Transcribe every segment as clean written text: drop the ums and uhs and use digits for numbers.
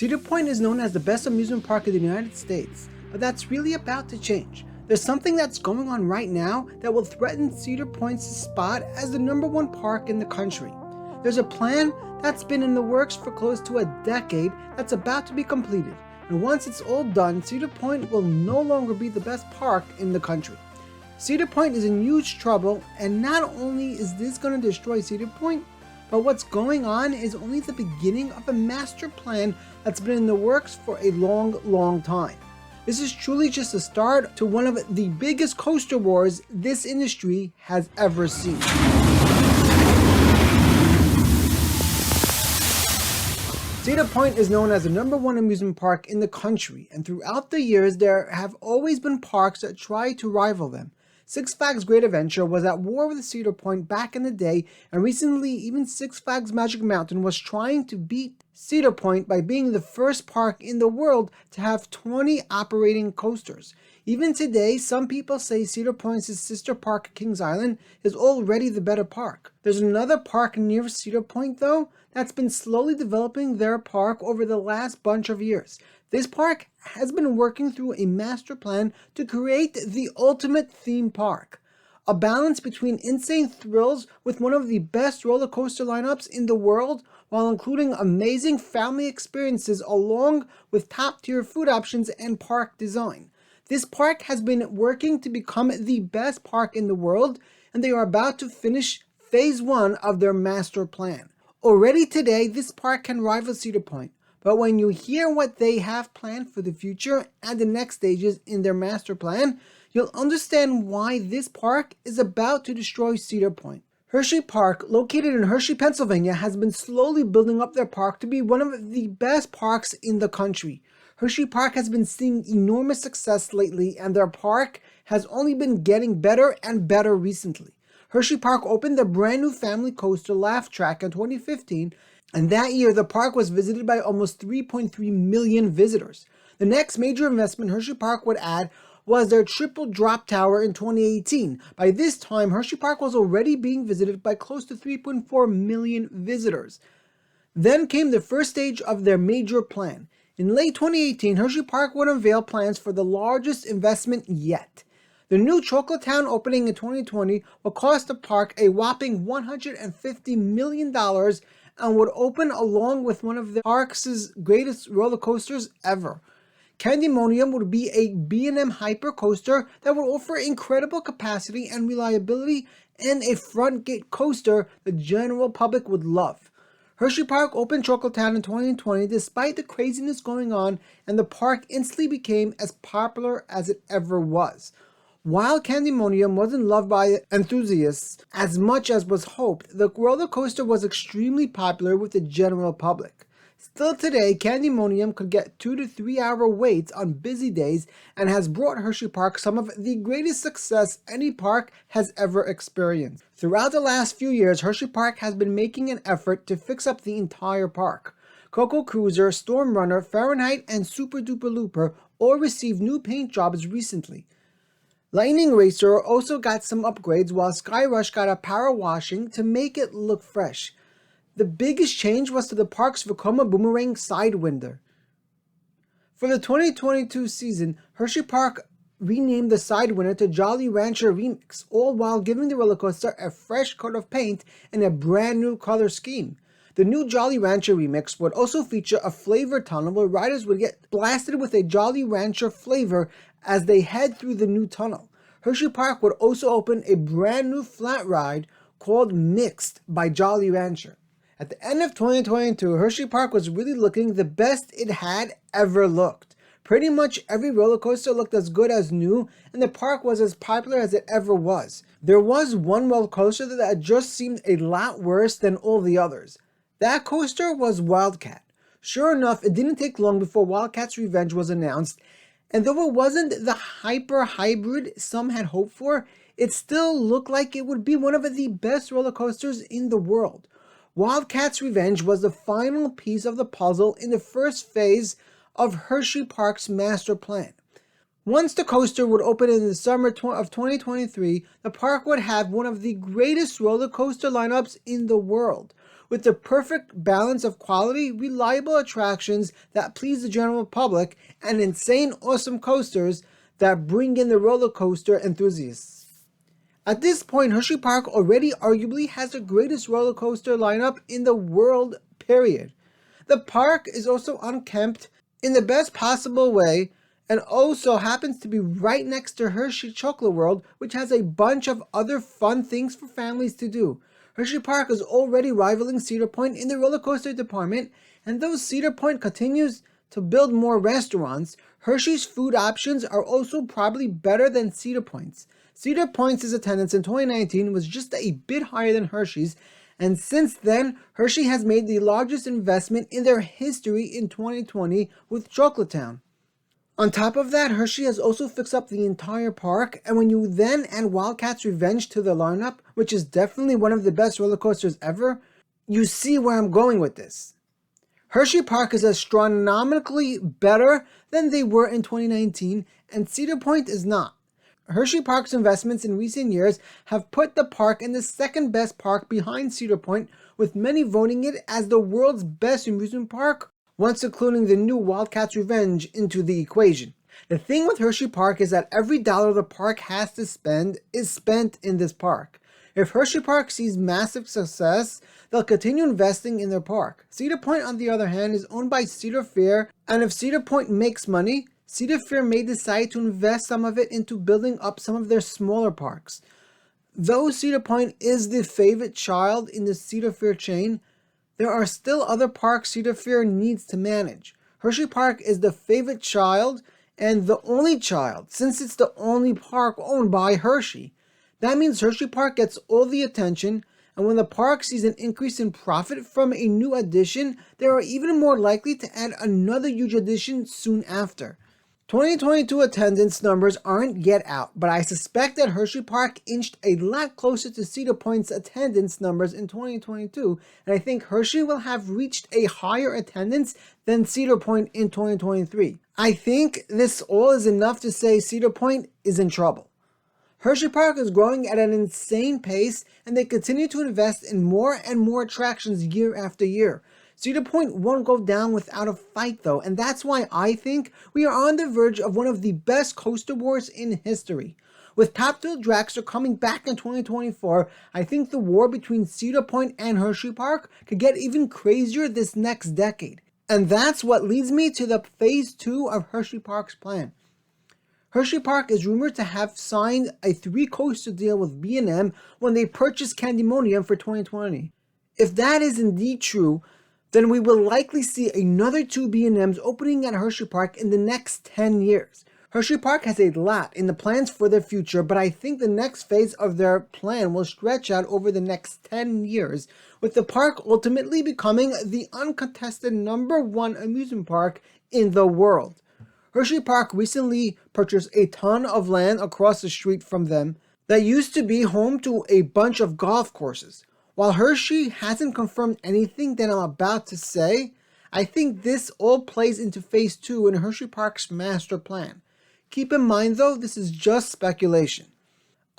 Cedar Point is known as the best amusement park in the United States, but that's really about to change. There's something that's going on right now that will threaten Cedar Point's spot as the #1 park in the country. There's a plan that's been in the works for close to a decade that's about to be completed, and once it's all done, Cedar Point will no longer be the best park in the country. Cedar Point is in huge trouble, and not only is this going to destroy Cedar Point, but what's going on is only the beginning of a master plan that's been in the works for a long time. This is truly just the start to one of the biggest coaster wars this industry has ever seen. Cedar Point is known as the #1 amusement park in the country, and throughout the years there have always been parks that try to rival them. Six Flags Great Adventure was at war with Cedar Point back in the day, and recently even Six Flags Magic Mountain was trying to beat Cedar Point by being the first park in the world to have 20 operating coasters. Even today, some people say Cedar Point's sister park, Kings Island, is already the better park. There's another park near Cedar Point though that's been slowly developing their park over the last bunch of years. This park has been working through a master plan to create the ultimate theme park. A balance between insane thrills with one of the best roller coaster lineups in the world, while including amazing family experiences along with top tier food options and park design. This park has been working to become the best park in the world, and they are about to finish phase 1 of their master plan. Already today, this park can rival Cedar Point. But when you hear what they have planned for the future and the next stages in their master plan, you'll understand why this park is about to destroy Cedar Point. Hershey Park, located in Hershey, Pennsylvania, has been slowly building up their park to be one of the best parks in the country. Hershey Park has been seeing enormous success lately, and their park has only been getting better and better recently. Hershey Park opened their brand new family coaster Laugh Track in 2015, and that year the park was visited by almost 3.3 million visitors. The next major investment Hershey Park would add was their triple drop tower in 2018. By this time, Hershey Park was already being visited by close to 3.4 million visitors. Then came the first stage of their major plan. In late 2018, Hershey Park would unveil plans for the largest investment yet. The new Chocolate Town opening in 2020 will cost the park a whopping $150 million and would open along with one of the park's greatest roller coasters ever. Candymonium would be a B&M hyper coaster that would offer incredible capacity and reliability, and a front gate coaster the general public would love. Hershey Park opened Chocolate Town in 2020 despite the craziness going on, and the park instantly became as popular as it ever was. While Candymonium wasn't loved by enthusiasts as much as was hoped, the roller coaster was extremely popular with the general public. Still today, Candymonium could get 2 to 3 hour waits on busy days and has brought Hershey Park some of the greatest success any park has ever experienced. Throughout the last few years, Hershey Park has been making an effort to fix up the entire park. Coco Cruiser, Storm Runner, Fahrenheit, and Super Duper Looper all received new paint jobs recently. Lightning Racer also got some upgrades, while Sky Rush got a power washing to make it look fresh. The biggest change was to the park's Vekoma Boomerang Sidewinder. For the 2022 season, Hershey Park renamed the Sidewinder to Jolly Rancher Remix, all while giving the roller coaster a fresh coat of paint and a brand new color scheme. The new Jolly Rancher Remix would also feature a flavor tunnel where riders would get blasted with a Jolly Rancher flavor as they head through the new tunnel. Hershey Park would also open a brand new flat ride called Mixed by Jolly Rancher. At the end of 2022, Hershey Park was really looking the best it had ever looked. Pretty much every roller coaster looked as good as new, and the park was as popular as it ever was. There was one roller coaster that just seemed a lot worse than all the others. That coaster was Wildcat. Sure enough, it didn't take long before Wildcat's Revenge was announced, and though it wasn't the hyper hybrid some had hoped for, it still looked like it would be one of the best roller coasters in the world. Wildcat's Revenge was the final piece of the puzzle in the first phase of Hershey Park's master plan. Once the coaster would open in the summer of 2023, the park would have one of the greatest roller coaster lineups in the world. with the perfect balance of quality, reliable attractions that please the general public, and insane awesome coasters that bring in the roller coaster enthusiasts. At this point, Hershey Park already arguably has the greatest roller coaster lineup in the world, period. The park is also unkempt in the best possible way, and also happens to be right next to Hershey Chocolate World, which has a bunch of other fun things for families to do. Hershey Park is already rivaling Cedar Point in the roller coaster department, and though Cedar Point continues to build more restaurants, Hershey's food options are also probably better than Cedar Point's. Cedar Point's attendance in 2019 was just a bit higher than Hershey's, and since then, Hershey has made the largest investment in their history in 2020 with Chocolatown. On top of that, Hershey has also fixed up the entire park, and when you then add Wildcats Revenge to the lineup, which is definitely one of the best roller coasters ever, you see where I'm going with this. Hershey Park is astronomically better than they were in 2019, and Cedar Point is not. Hershey Park's investments in recent years have put the park in the second best park behind Cedar Point, with many voting it as the world's best amusement park, once including the new Wildcats Revenge into the equation. The thing with Hershey Park is that every dollar the park has to spend is spent in this park. If Hershey Park sees massive success, they'll continue investing in their park. Cedar Point, on the other hand, is owned by Cedar Fair, and if Cedar Point makes money, Cedar Fair may decide to invest some of it into building up some of their smaller parks. Though Cedar Point is the favorite child in the Cedar Fair chain, there are still other parks Cedar Fair needs to manage. Hershey Park is the favorite child and the only child, since it's the only park owned by Hershey. That means Hershey Park gets all the attention, and when the park sees an increase in profit from a new addition, they are even more likely to add another huge addition soon after. 2022 attendance numbers aren't yet out, but I suspect that Hershey Park inched a lot closer to Cedar Point's attendance numbers in 2022, and I think Hershey will have reached a higher attendance than Cedar Point in 2023. I think this all is enough to say Cedar Point is in trouble. Hershey Park is growing at an insane pace, and they continue to invest in more and more attractions year after year. Cedar Point won't go down without a fight though, and that's why I think we are on the verge of one of the best coaster wars in history. With Top Thrill Dragster coming back in 2024, I think the war between Cedar Point and Hershey Park could get even crazier this next decade. And that's what leads me to the Phase 2 of Hershey Park's plan. Hershey Park is rumored to have signed a 3-coaster deal with B&M when they purchased Candymonium for 2020. If that is indeed true, then we will likely see another 2 B&Ms opening at Hershey Park in the next 10 years. Hershey Park has a lot in the plans for their future, but I think the next phase of their plan will stretch out over the next 10 years, with the park ultimately becoming the uncontested #1 amusement park in the world. Hershey Park recently purchased a ton of land across the street from them that used to be home to a bunch of golf courses. While Hershey hasn't confirmed anything that I'm about to say, I think this all plays into Phase 2 in Hershey Park's master plan. Keep in mind though, this is just speculation.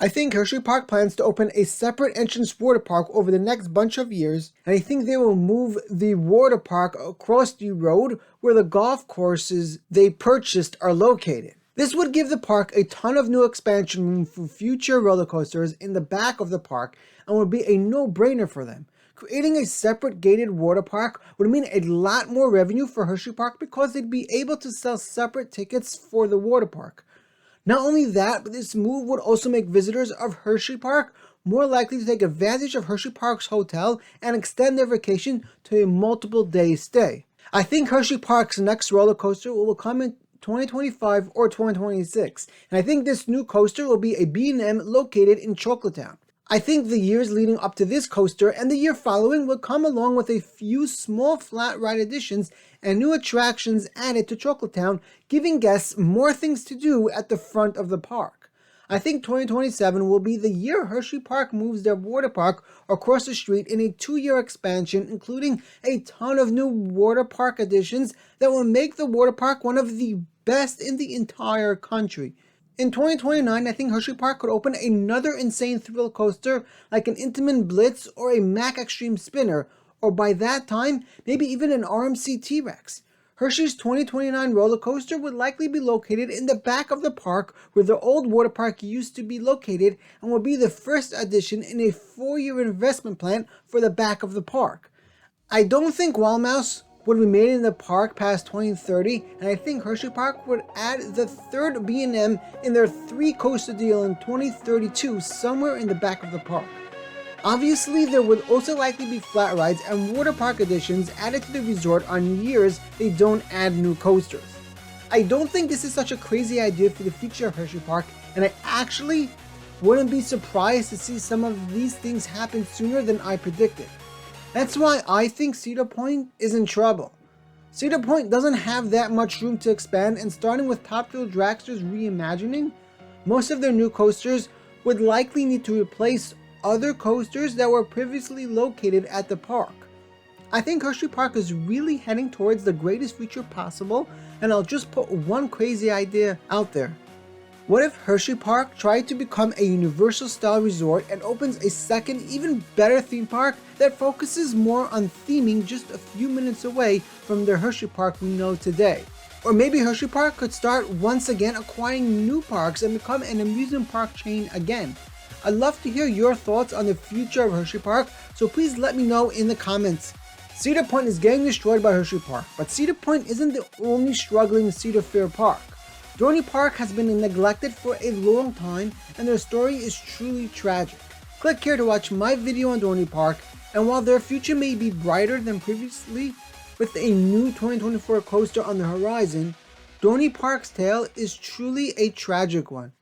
I think Hershey Park plans to open a separate entrance water park over the next bunch of years, and I think they will move the water park across the road where the golf courses they purchased are located. This would give the park a ton of new expansion room for future roller coasters in the back of the park and would be a no-brainer for them. Creating a separate gated water park would mean a lot more revenue for Hershey Park because they'd be able to sell separate tickets for the water park. Not only that, but this move would also make visitors of Hershey Park more likely to take advantage of Hershey Park's hotel and extend their vacation to a multiple-day stay. I think Hershey Park's next roller coaster will come in 2025 or 2026, and I think this new coaster will be a B&M located in Chocolatown. I think the years leading up to this coaster and the year following will come along with a few small flat ride additions and new attractions added to Chocolatown, giving guests more things to do at the front of the park. I think 2027 will be the year Hershey Park moves their water park across the street in a 2-year expansion, including a ton of new water park additions that will make the water park one of the best in the entire country. In 2029, I think Hershey Park could open another insane thrill coaster like an Intamin Blitz or a Mack Extreme Spinner, or by that time, maybe even an RMC T-Rex. Hershey's 2029 roller coaster would likely be located in the back of the park where the old water park used to be located, and will be the first addition in a 4-year investment plan for the back of the park. I don't think Wild Mouse would remain in the park past 2030, and I think Hershey Park would add the third B&M in their 3-coaster deal in 2032 somewhere in the back of the park. Obviously, there would also likely be flat rides and water park additions added to the resort on years they don't add new coasters. I don't think this is such a crazy idea for the future of Hershey Park, and I actually wouldn't be surprised to see some of these things happen sooner than I predicted. That's why I think Cedar Point is in trouble. Cedar Point doesn't have that much room to expand, and starting with Top Thrill Dragster's reimagining, most of their new coasters would likely need to replace other coasters that were previously located at the park. I think Hershey Park is really heading towards the greatest future possible, and I'll just put one crazy idea out there. What if Hershey Park tried to become a Universal style resort and opens a second, even better theme park that focuses more on theming just a few minutes away from the Hershey Park we know today? Or maybe Hershey Park could start once again acquiring new parks and become an amusement park chain again. I'd love to hear your thoughts on the future of Hershey Park, so please let me know in the comments. Cedar Point is getting destroyed by Hershey Park, but Cedar Point isn't the only struggling Cedar Fair park. Dorney Park has been neglected for a long time, and their story is truly tragic. Click here to watch my video on Dorney Park, and while their future may be brighter than previously, with a new 2024 coaster on the horizon, Dorney Park's tale is truly a tragic one.